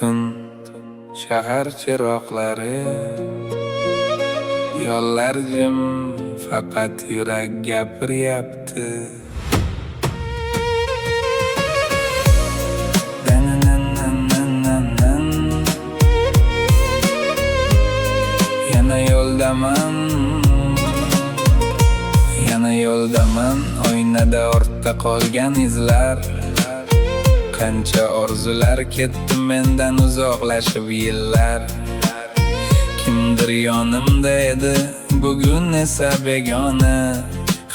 tun shahar chiroqlari, yo'llar jim, faqat yurak gapiryapti. Yana yo'ldaman, oynada ortda qolgan izlar. Qancha orzular ketdi mendan uzoqlashib yillar. Kimdir yonimda edi, bugun esa begona.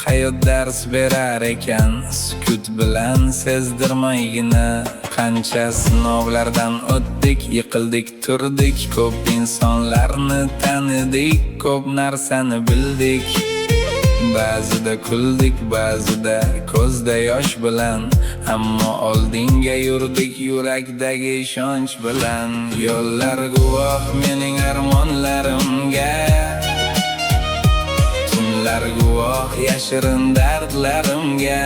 Hayot dars berar ekan, sukut bilan sezdirmaygina. Qancha sinovlardan o'tdik, yiqildik, turdik. Ko'p insonlarni tanidik, ko'p narsani bildik. Ba'zida kuldik, ba'zida ko'zda yosh bilan, ammo oldinga yurdik yurakdagi ishonch bilan. Yo'llar guvoh mening armonlarimga, tunlar guvoh yashirin dardlarimga.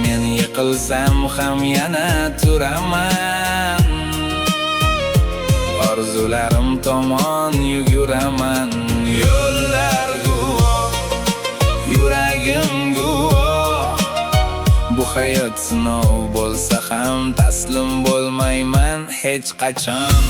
Men yiqilsam ham yana turaman, orzularim tomon yuguraman. Yo'llar guvoh, yuragim guvoh. Bu hayot sinov bo'lsa ham taslim bo'lmayman hech qachon.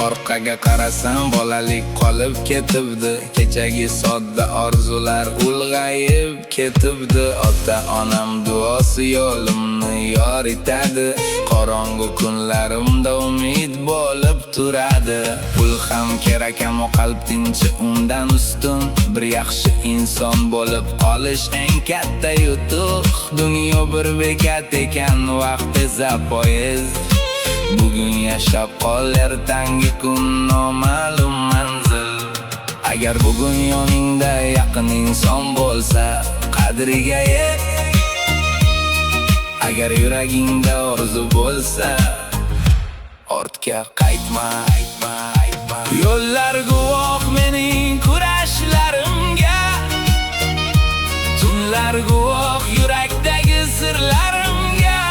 Orqaga qarasam bolalik qolib ketibdi, kechagi sodda orzular ulg'ayib ketibdi. Ota-onam duosi yo'limni yoritadi, qorong'u kunlarimda umid bo'lib turadi. Pul ham kerak, ammo qalb tinchi undan ustun. Bir yaxshi inson bo'lib qolish eng katta yutuq. Dunyo bir bekat ekan, vaqt esa poyezd. Bugun yashab qol, ertangi kun noma'lum manzil. Agar bugun yoningda yaqin inson bo'lsa, qadriga yet. Agar yuragingda orzu bo'lsa, ortga qaytma. Yo'llar guvoh mening kurashlarimga, tunlar guvoh yurakdagi sirlarimga.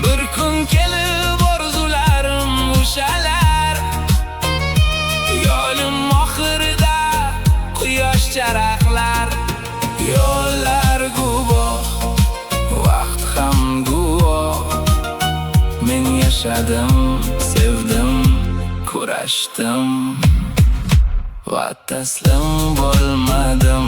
Bir kun kelib orzularim ushalar, yo'lim oxirida quyosh charaqlar. Yo'llar guvoh, vaqt ham guvoh. Men yashadim, sevdim, kurashdim va taslim bo'lmadim.